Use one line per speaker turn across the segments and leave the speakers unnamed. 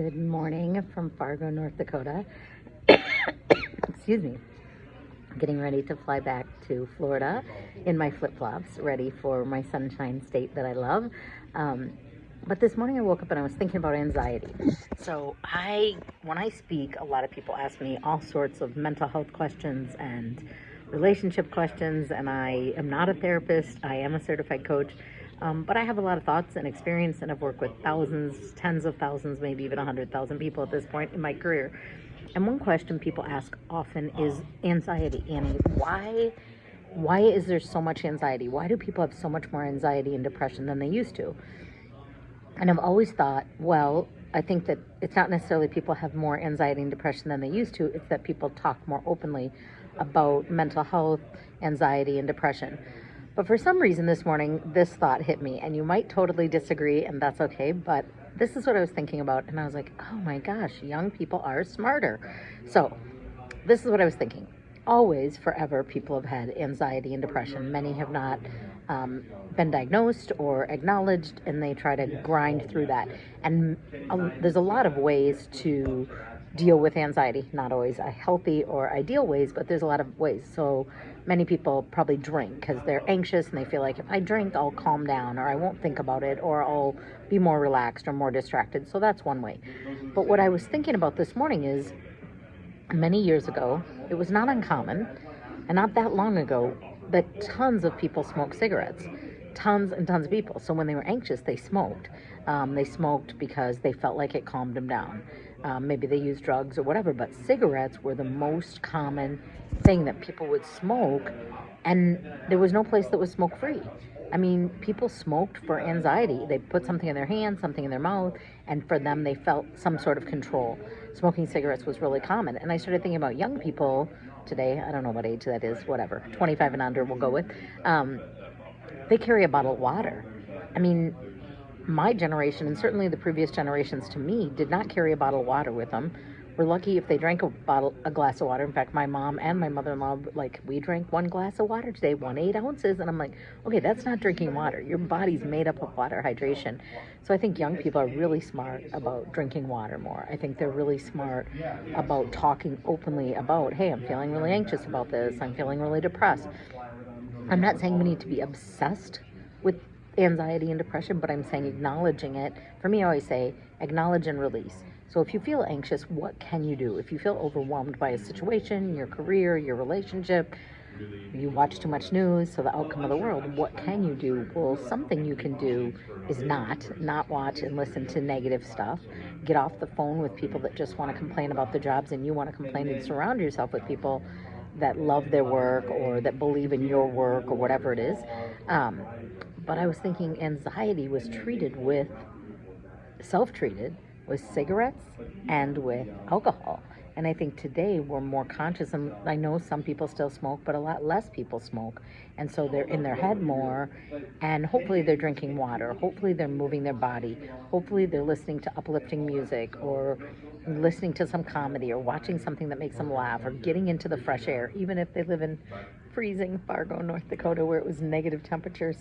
Good morning from Fargo, North Dakota. Excuse me. Getting ready to fly back to Florida in my flip-flops, ready for my sunshine state that I love. But this morning I woke up and I was thinking about anxiety. So when I speak, a lot of people ask me all sorts of mental health questions and relationship questions, and I am not a therapist. I am a certified coach. But I have a lot of thoughts and experience, and I've worked with thousands, tens of thousands, maybe even 100,000 people at this point in my career. And one question people ask often is anxiety. Annie, why is there so much anxiety? Why do people have so much more anxiety and depression than they used to? And I've always thought, well, I think that it's not necessarily people have more anxiety and depression than they used to. It's that people talk more openly about mental health, anxiety, and depression. But for some reason this morning, this thought hit me, and you might totally disagree, and that's okay, but this is what I was thinking about, and I was like, oh my gosh, young people are smarter. So this is what I was thinking. Always, forever, people have had anxiety and depression. Many have not been diagnosed or acknowledged, and they try to grind through that. And there's a lot of ways to deal with anxiety, not always a healthy or ideal ways, but there's a lot of ways. So many people probably drink because they're anxious and they feel like if I drink, I'll calm down, or I won't think about it, or I'll be more relaxed or more distracted. So that's one way. But what I was thinking about this morning is many years ago, it was not uncommon, and not that long ago, that tons of people smoked cigarettes. Tons and tons of people. So when they were anxious, they smoked. They smoked because they felt like it calmed them down. Maybe they used drugs or whatever, but cigarettes were the most common thing that people would smoke, and there was no place that was smoke-free. I mean, people smoked for anxiety. They put something in their hand, something in their mouth, and for them, they felt some sort of control. Smoking cigarettes was really common. And I started thinking about young people today. I don't know what age that is, whatever. 25 and under, we'll go with. They carry a bottle of water. I mean, my generation, and certainly the previous generations to me, did not carry a bottle of water with them. We're lucky if they drank a glass of water. In fact, my mom and my mother-in-law, we drank one glass of water today, 8 ounces. And I'm like, okay, that's not drinking water. Your body's made up of water, hydration. So I think young people are really smart about drinking water more. I think they're really smart about talking openly about, hey, I'm feeling really anxious about this. I'm feeling really depressed. I'm not saying we need to be obsessed with anxiety and depression, but I'm saying acknowledging it. For me, I always say acknowledge and release. So if you feel anxious, what can you do? If you feel overwhelmed by a situation, your career, your relationship, you watch too much news, so the outcome of the world, what can you do? Well, something you can do is not watch and listen to negative stuff. Get off the phone with people that just want to complain about the jobs and you want to complain, and surround yourself with people that love their work or that believe in your work or whatever it is. But I was thinking anxiety was self-treated with cigarettes and with alcohol. And I think today we're more conscious, and I know some people still smoke, but a lot less people smoke. And so they're in their head more, and hopefully they're drinking water. Hopefully they're moving their body. Hopefully they're listening to uplifting music, or listening to some comedy, or watching something that makes them laugh, or getting into the fresh air, even if they live in freezing Fargo, North Dakota, where it was negative temperatures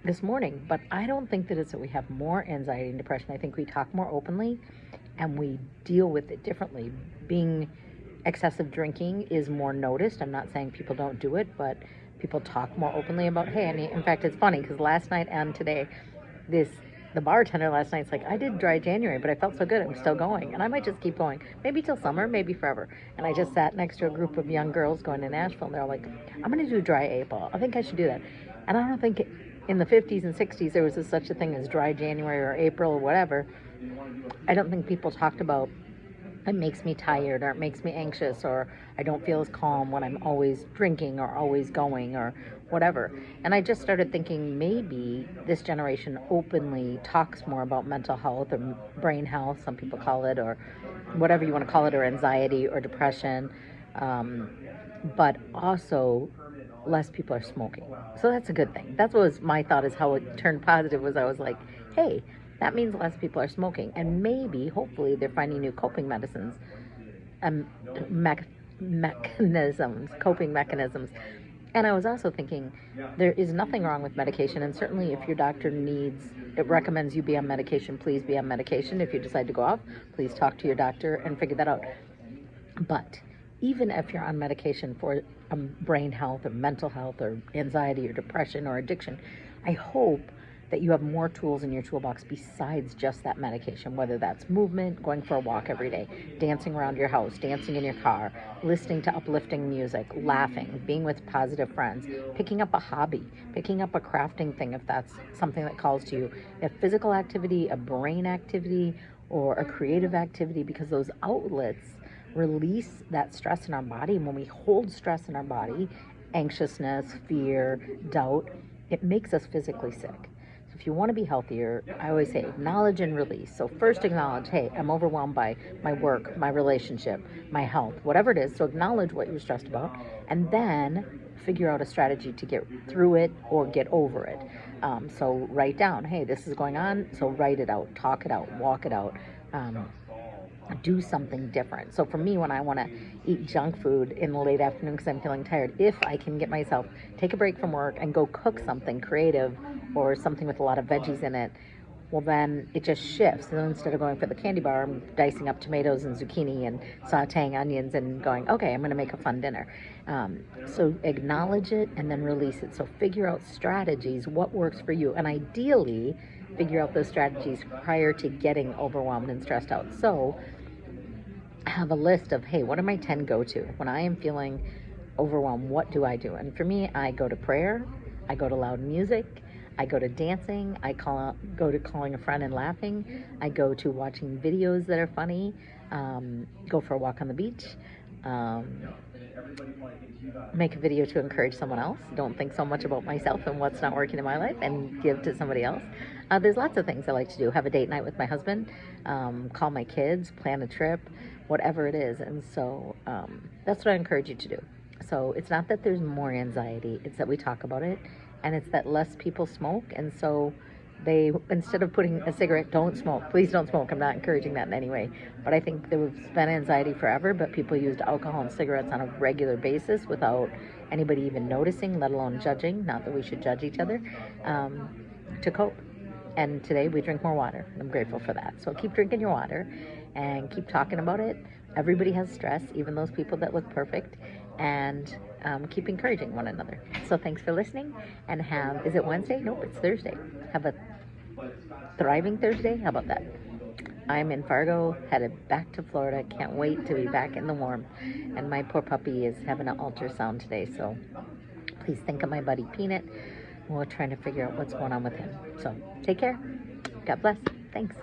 this morning. But I don't think that it's that we have more anxiety and depression. I think we talk more openly and we deal with it differently. Being excessive drinking is more noticed. I'm not saying people don't do it, but people talk more openly about, hey, and in fact, it's funny because last night and today, the bartender last night's like, I did dry January, but I felt so good, I'm still going. And I might just keep going, maybe till summer, maybe forever. And I just sat next to a group of young girls going to Nashville, and they're like, I'm going to do dry April. I think I should do that. And I don't think in the 50s and 60s there was such a thing as dry January or April or whatever. I don't think people talked about it makes me tired, or it makes me anxious, or I don't feel as calm when I'm always drinking or always going or whatever. And I just started thinking maybe this generation openly talks more about mental health or brain health, some people call it, or whatever you want to call it, or anxiety or depression. But also less people are smoking. So that's a good thing. That was my thought, is how it turned positive, was I was like, hey, that means less people are smoking. And maybe, hopefully, they're finding new coping medicines, coping mechanisms. And I was also thinking there is nothing wrong with medication, and certainly if your doctor it recommends you be on medication, please be on medication. If you decide to go off, please talk to your doctor and figure that out. But even if you're on medication for brain health or mental health or anxiety or depression or addiction, I hope that you have more tools in your toolbox besides just that medication, whether that's movement, going for a walk every day, dancing around your house, dancing in your car, listening to uplifting music, laughing, being with positive friends, picking up a hobby, picking up a crafting thing if that's something that calls to you, a physical activity, a brain activity, or a creative activity, because those outlets release that stress in our body. And when we hold stress in our body, anxiousness, fear, doubt, it makes us physically sick. So if you want to be healthier, I always say acknowledge and release. So first acknowledge, hey, I'm overwhelmed by my work, my relationship, my health, whatever it is. So acknowledge what you're stressed about, and then figure out a strategy to get through it or get over it. So write down, hey, this is going on. So write it out, talk it out, walk it out. Do something different. So for me, when I want to eat junk food in the late afternoon because I'm feeling tired, if I can get myself take a break from work and go cook something creative or something with a lot of veggies in it, well, then it just shifts. And instead of going for the candy bar, I'm dicing up tomatoes and zucchini and sauteing onions and going, okay, I'm going to make a fun dinner. So acknowledge it and then release it. So figure out strategies, what works for you, and ideally figure out those strategies prior to getting overwhelmed and stressed out. So have a list of, hey, what are my 10 go-to? When I am feeling overwhelmed, what do I do? And for me, I go to prayer, I go to loud music, I go to dancing, go to calling a friend and laughing, I go to watching videos that are funny, go for a walk on the beach, make a video to encourage someone else. Don't think so much about myself and what's not working in my life, and give to somebody else. There's lots of things I like to do. Have a date night with my husband, call my kids, plan a trip, whatever it is. And so that's what I encourage you to do. So it's not that there's more anxiety, it's that we talk about it, and it's that less people smoke. And so they, instead of putting a cigarette, don't smoke, please don't smoke. I'm not encouraging that in any way. But I think there was been anxiety forever, but people used alcohol and cigarettes on a regular basis without anybody even noticing, let alone judging. Not that we should judge each other, to cope. And today we drink more water, and I'm grateful for that. So keep drinking your water and keep talking about it. Everybody has stress, even those people that look perfect, and keep encouraging one another. So thanks for listening, and is it Wednesday? Nope, it's Thursday. Have a thriving Thursday. How about that? I'm in Fargo, headed back to Florida. Can't wait to be back in the warm. And my poor puppy is having an ultrasound today, so please think of my buddy Peanut. We're trying to figure out what's going on with him. So take care. God bless. Thanks.